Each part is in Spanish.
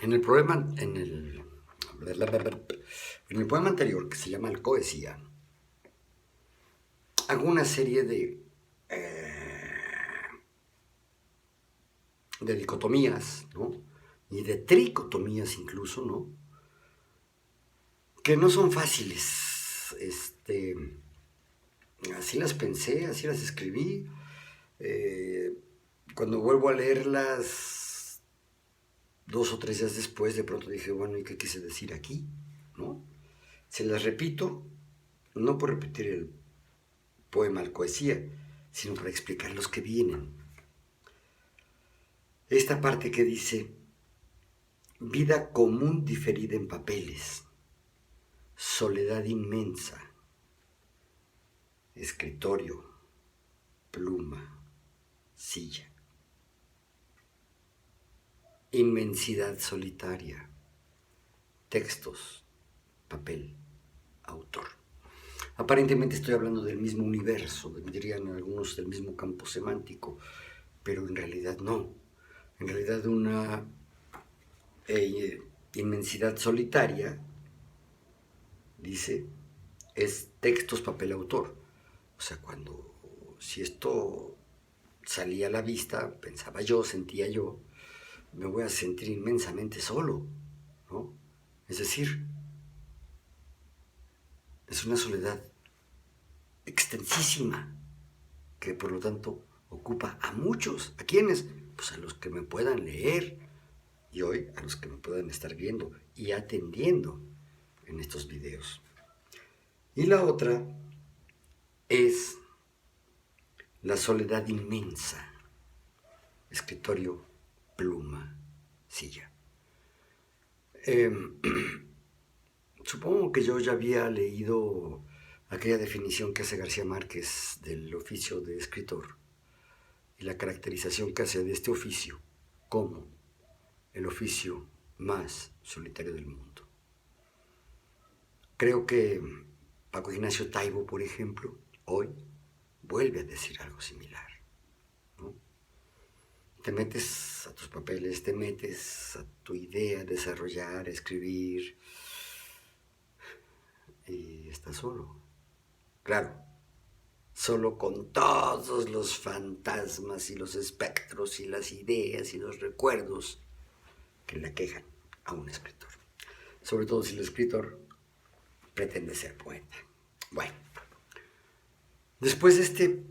En el poema, en el poema anterior, que se llama Alcoesía, hago una serie de dicotomías, ¿no? Y de tricotomías incluso, ¿no? Que no son fáciles. Así las pensé, así las escribí. Eh, Cuando vuelvo a leerlas 2 o 3 días después, de pronto dije, bueno, ¿y qué quise decir aquí? ¿No? Se las repito, no por repetir el poema Alcoesía, sino para explicar los que vienen. Esta parte que dice, vida común diferida en papeles, soledad inmensa, escritorio, pluma, silla. Inmensidad solitaria, textos, papel, autor. Aparentemente estoy hablando del mismo universo, dirían algunos del mismo campo semántico, pero en realidad no. En realidad una inmensidad solitaria, dice, es textos, papel, autor. O sea, si esto salía a la vista, pensaba yo, sentía yo, me voy a sentir inmensamente solo, ¿no? Es decir, es una soledad extensísima que por lo tanto ocupa a muchos. ¿A quiénes? Pues a los que me puedan leer y hoy a los que me puedan estar viendo y atendiendo en estos videos. Y la otra es la soledad inmensa, escritorio, pluma, silla. Eh, Supongo que yo ya había leído aquella definición que hace García Márquez del oficio de escritor y la caracterización que hace de este oficio como el oficio más solitario del mundo. Creo que Paco Ignacio Taibo, por ejemplo, hoy vuelve a decir algo similar, ¿no? Te metes a tus papeles, te metes a tu idea, desarrollar, escribir, y estás solo. Claro, solo con todos los fantasmas y los espectros y las ideas y los recuerdos que le aquejan a un escritor. Sobre todo si el escritor pretende ser poeta. Bueno, después de este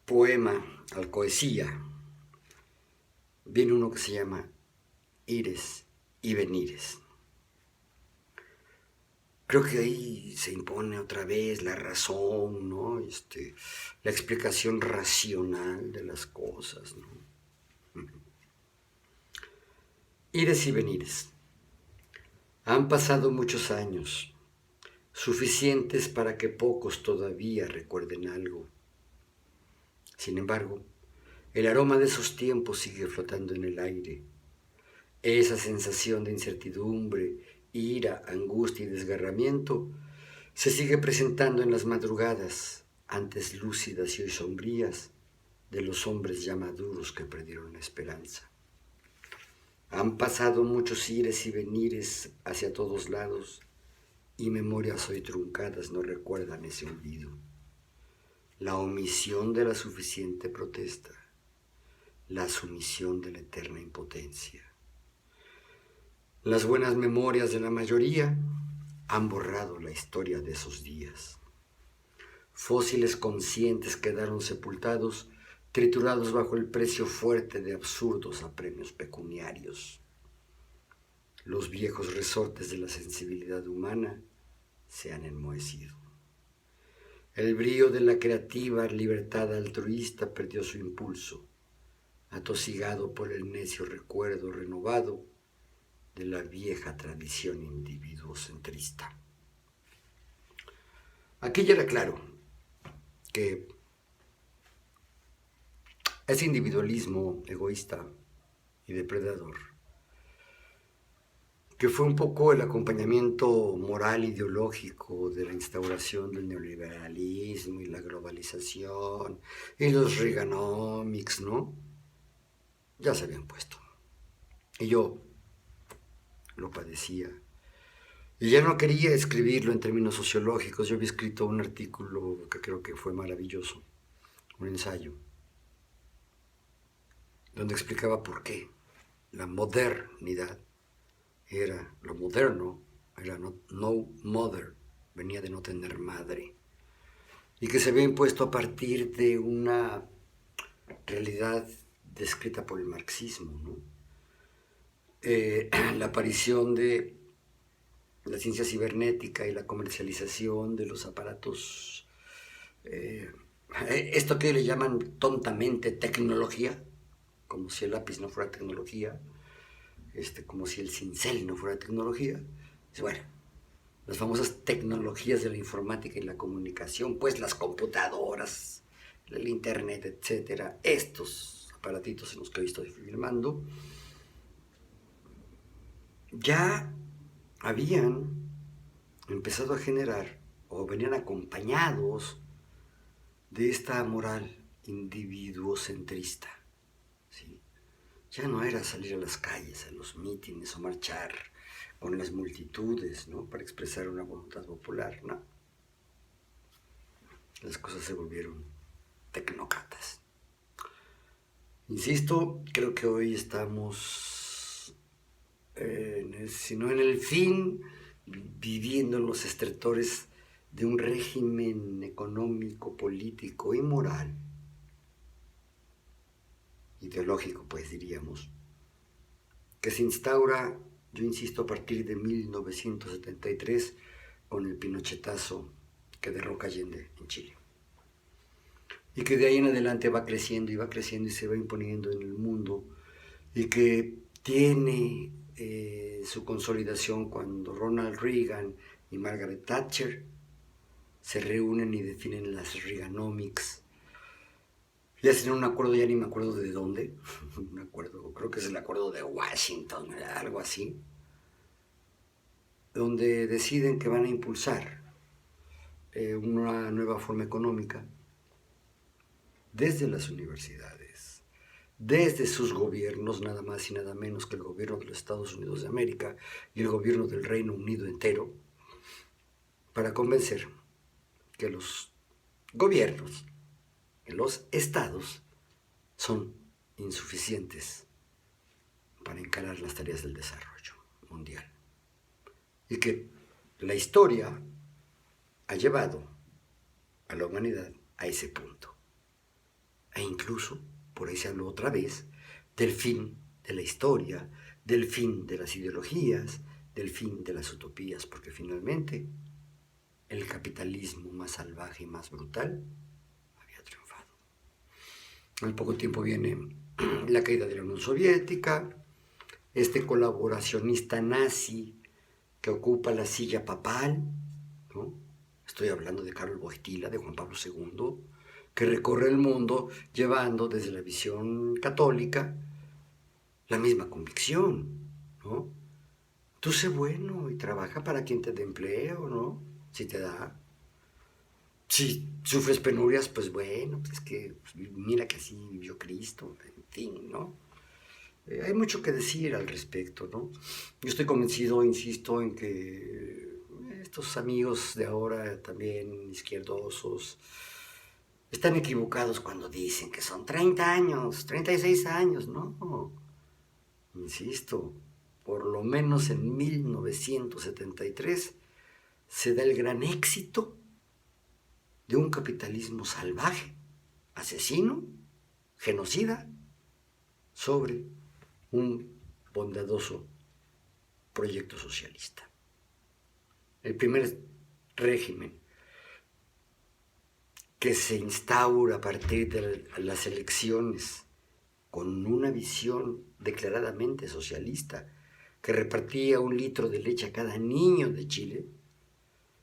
poema, Alcoesía, viene uno que se llama Ires y Venires. Creo que ahí se impone otra vez la razón, ¿no? La explicación racional de las cosas, ¿no? Ires y venires. Han pasado muchos años, suficientes para que pocos todavía recuerden algo. Sin embargo, el aroma de esos tiempos sigue flotando en el aire. Esa sensación de incertidumbre, ira, angustia y desgarramiento se sigue presentando en las madrugadas, antes lúcidas y hoy sombrías, de los hombres ya maduros que perdieron la esperanza. Han pasado muchos ires y venires hacia todos lados, y memorias hoy truncadas no recuerdan ese olvido. La omisión de la suficiente protesta, la sumisión de la eterna impotencia. Las buenas memorias de la mayoría han borrado la historia de esos días. Fósiles conscientes quedaron sepultados, triturados bajo el precio fuerte de absurdos apremios pecuniarios. Los viejos resortes de la sensibilidad humana se han enmohecido. El brío de la creativa libertad altruista perdió su impulso, atosigado por el necio recuerdo renovado de la vieja tradición individuocentrista. Aquí ya era claro que ese individualismo egoísta y depredador, que fue un poco el acompañamiento moral ideológico de la instauración del neoliberalismo y la globalización y los Reaganomics, ¿no? Ya se habían puesto. Y yo lo padecía. Y ya no quería escribirlo en términos sociológicos. Yo había escrito un artículo que creo que fue maravilloso, un ensayo, donde explicaba por qué la modernidad era lo moderno, era no mother, venía de no tener madre, y que se había impuesto a partir de una realidad descrita por el marxismo, ¿no? La aparición de la ciencia cibernética y la comercialización de los aparatos, eh, esto que le llaman tontamente tecnología, como si el lápiz no fuera tecnología, como si el cincel no fuera tecnología. Bueno, las famosas tecnologías de la informática y la comunicación, pues las computadoras, el internet, etcétera, estos aparatitos en los que hoy estoy filmando, ya habían empezado a generar o venían acompañados de esta moral individuocentrista, ¿sí? Ya no era salir a las calles, a los mítines o marchar con las multitudes, ¿no? Para expresar una voluntad popular, ¿no? Las cosas se volvieron tecnócratas. Insisto, creo que hoy estamos, si no en el fin, viviendo en los estertores de un régimen económico, político y moral, ideológico, pues diríamos, que se instaura, yo insisto, a partir de 1973 con el pinochetazo que derroca Allende en Chile. Y que de ahí en adelante va creciendo y se va imponiendo en el mundo, y que tiene su consolidación cuando Ronald Reagan y Margaret Thatcher se reúnen y definen las Reaganomics. Y hacen un acuerdo, ya ni me acuerdo de dónde, un acuerdo, creo que es el acuerdo de Washington, algo así, donde deciden que van a impulsar una nueva forma económica desde las universidades, desde sus gobiernos, nada más y nada menos que el gobierno de los Estados Unidos de América y el gobierno del Reino Unido entero, para convencer que los gobiernos, que los estados, son insuficientes para encarar las tareas del desarrollo mundial. Y que la historia ha llevado a la humanidad a ese punto. E incluso, por ahí se habló otra vez, del fin de la historia, del fin de las ideologías, del fin de las utopías, porque finalmente el capitalismo más salvaje y más brutal había triunfado. Al poco tiempo viene la caída de la Unión Soviética, este colaboracionista nazi que ocupa la silla papal, ¿no? Estoy hablando de Karol Wojtyla, de Juan Pablo II, que recorre el mundo llevando desde la visión católica la misma convicción, ¿no? Tú sé bueno y trabaja para quien te dé empleo, ¿no? Si te da. Si sufres penurias, pues bueno, pues es que pues mira que así vivió Cristo, en fin, ¿no? Hay mucho que decir al respecto, ¿no? Yo estoy convencido, insisto, en que estos amigos de ahora también izquierdosos están equivocados cuando dicen que son 30 años, 36 años, ¿no? Insisto, por lo menos en 1973 se da el gran éxito de un capitalismo salvaje, asesino, genocida, sobre un bondadoso proyecto socialista. El primer régimen que se instaura a partir de las elecciones con una visión declaradamente socialista, que repartía 1 litro de leche a cada niño de Chile,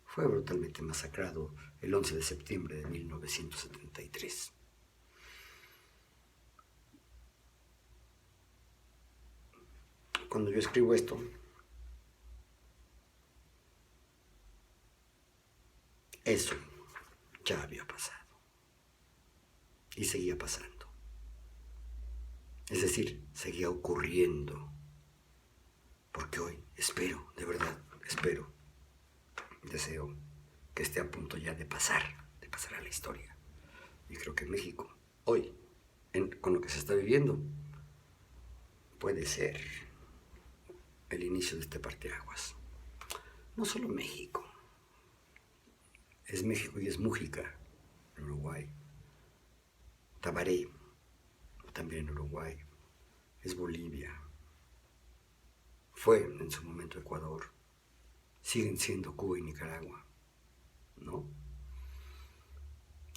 fue brutalmente masacrado el 11 de septiembre de 1973. Cuando yo escribo esto, eso ya había pasado y seguía pasando. Es decir, seguía ocurriendo porque hoy espero, de verdad, espero, deseo que esté a punto ya de pasar a la historia. Y creo que México, hoy, con lo que se está viviendo, puede ser el inicio de este parteaguas. No solo México, es México y es Mújica, en Uruguay. Tabaré, también en Uruguay. Es Bolivia. Fue en su momento Ecuador. Siguen siendo Cuba y Nicaragua, ¿no?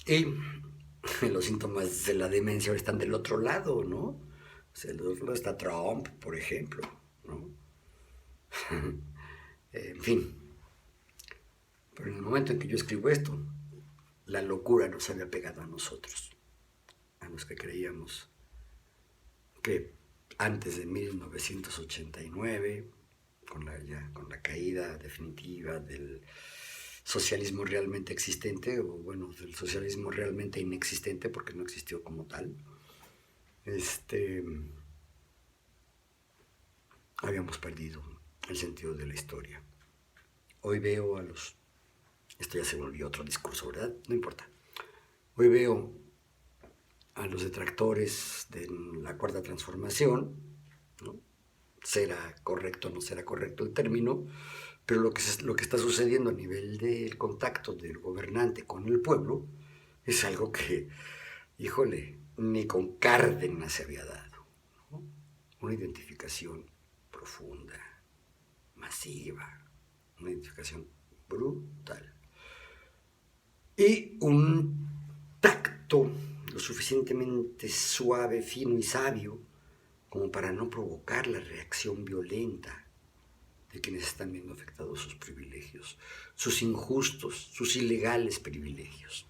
Y los síntomas de la demencia ahora están del otro lado, ¿no? O sea, del otro lado está Trump, por ejemplo, ¿no? En fin. Pero en el momento en que yo escribo esto, la locura nos había pegado a nosotros, a los que creíamos que antes de 1989, con la caída definitiva del socialismo realmente existente, o bueno, del socialismo realmente inexistente, porque no existió como tal, habíamos perdido el sentido de la historia. Hoy veo a los... Esto ya se volvió otro discurso, ¿verdad? No importa. Hoy veo a los detractores de la cuarta transformación, ¿no? Será correcto o no será correcto el término, pero lo que está sucediendo a nivel del contacto del gobernante con el pueblo es algo que, híjole, ni con Cárdenas se había dado, ¿no? Una identificación profunda, masiva, una identificación brutal. Y un tacto lo suficientemente suave, fino y sabio como para no provocar la reacción violenta de quienes están viendo afectados sus privilegios, sus injustos, sus ilegales privilegios.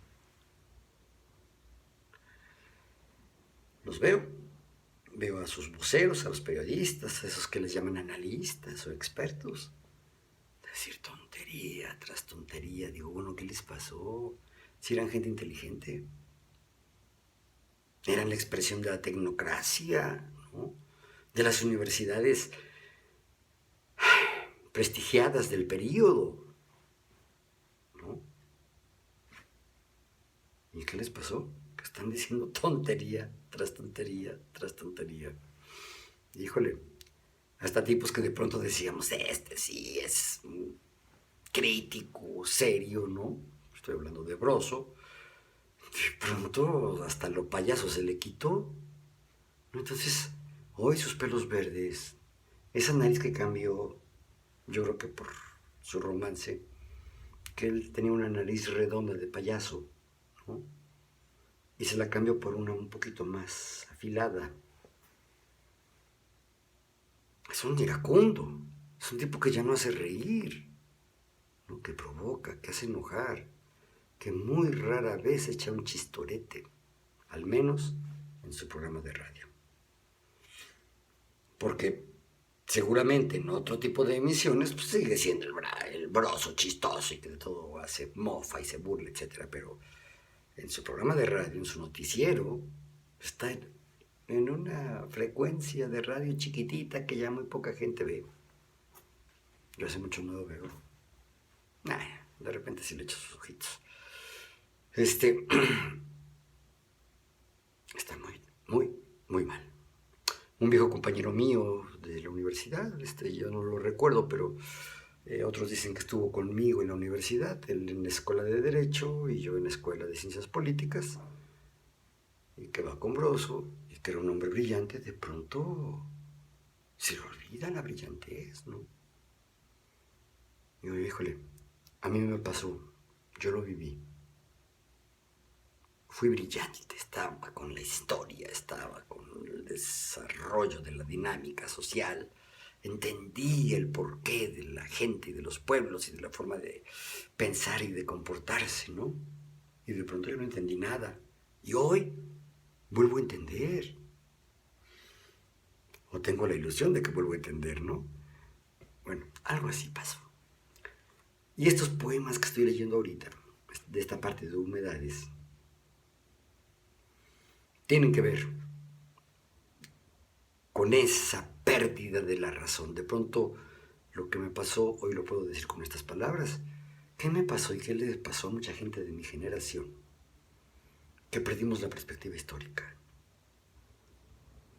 Los veo a sus voceros, a los periodistas, a esos que les llaman analistas o expertos, decir tontería tras tontería. Digo, bueno, ¿qué les pasó? Si eran gente inteligente, eran la expresión de la tecnocracia, ¿no? De las universidades prestigiadas del periodo, ¿no? ¿Y qué les pasó? Que están diciendo tontería tras tontería tras tontería. Híjole, hasta tipos que de pronto decíamos, este sí es crítico, serio, ¿no? Estoy hablando de Broso. De pronto hasta lo payaso se le quitó. Entonces, hoy sus pelos verdes, esa nariz que cambió, yo creo que por su romance, que él tenía una nariz redonda de payaso, ¿no? Y se la cambió por una un poquito más afilada. Es un iracundo, es un tipo que ya no hace reír, ¿no? Que provoca, que hace enojar, que muy rara vez echa un chistorete, al menos en su programa de radio. Porque seguramente en otro tipo de emisiones pues sigue siendo el broso chistoso y que de todo hace mofa y se burla, etc. Pero en su programa de radio, en su noticiero, está en una frecuencia de radio chiquitita que ya muy poca gente ve. Yo hace mucho no lo veo. De repente sí le echo sus ojitos. Está muy mal. Un viejo compañero mío de la universidad, yo no lo recuerdo, pero otros dicen que estuvo conmigo en la universidad, él en la escuela de Derecho y yo en la escuela de Ciencias Políticas, y que va con Broso, y que era un hombre brillante, de pronto se le olvida la brillantez, ¿no? Y yo, híjole, a mí me pasó, yo lo viví. Fui brillante, estaba con la historia, estaba con el desarrollo de la dinámica social, entendí el porqué de la gente y de los pueblos y de la forma de pensar y de comportarse, ¿no? Y de pronto yo no entendí nada. Y hoy vuelvo a entender. O tengo la ilusión de que vuelvo a entender, ¿no? Bueno, algo así pasó. Y estos poemas que estoy leyendo ahorita, de esta parte de Humedades, tienen que ver con esa pérdida de la razón. De pronto, lo que me pasó, hoy lo puedo decir con estas palabras, ¿qué me pasó y qué le pasó a mucha gente de mi generación? Que perdimos la perspectiva histórica,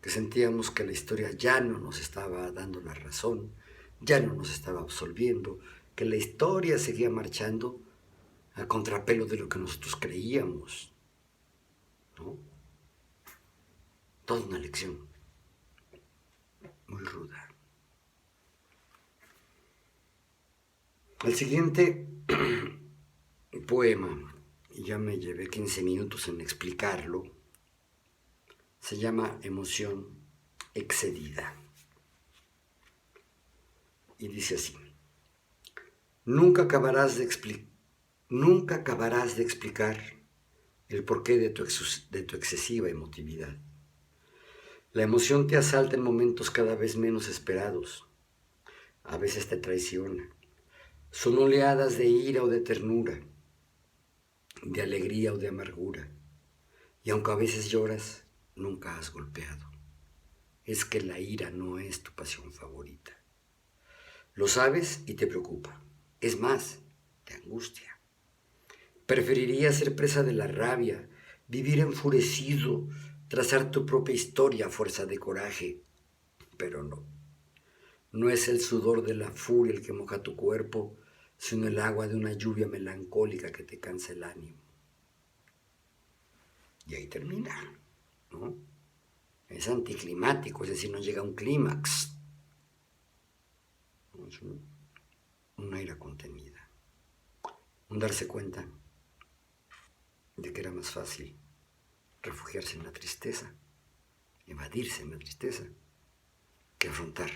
que sentíamos que la historia ya no nos estaba dando la razón, ya no nos estaba absolviendo, que la historia seguía marchando a contrapelo de lo que nosotros creíamos, ¿no? Toda una lección muy ruda. El siguiente poema, y ya me llevé 15 minutos en explicarlo, se llama Emoción excedida. Y dice así: nunca acabarás de explicar el porqué de tu excesiva emotividad. La emoción te asalta en momentos cada vez menos esperados. A veces te traiciona. Son oleadas de ira o de ternura, de alegría o de amargura. Y aunque a veces lloras, nunca has golpeado. Es que la ira no es tu pasión favorita. Lo sabes y te preocupa. Es más, te angustia. Preferirías ser presa de la rabia, vivir enfurecido, trazar tu propia historia a fuerza de coraje. Pero no. No es el sudor de la furia el que moja tu cuerpo, sino el agua de una lluvia melancólica que te cansa el ánimo. Y ahí termina, ¿no? Es anticlimático, es decir, no llega a un clímax. Es una ira contenida. Un darse cuenta de que era más fácil refugiarse en la tristeza, evadirse en la tristeza, que afrontar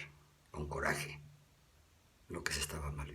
con coraje lo que se estaba mal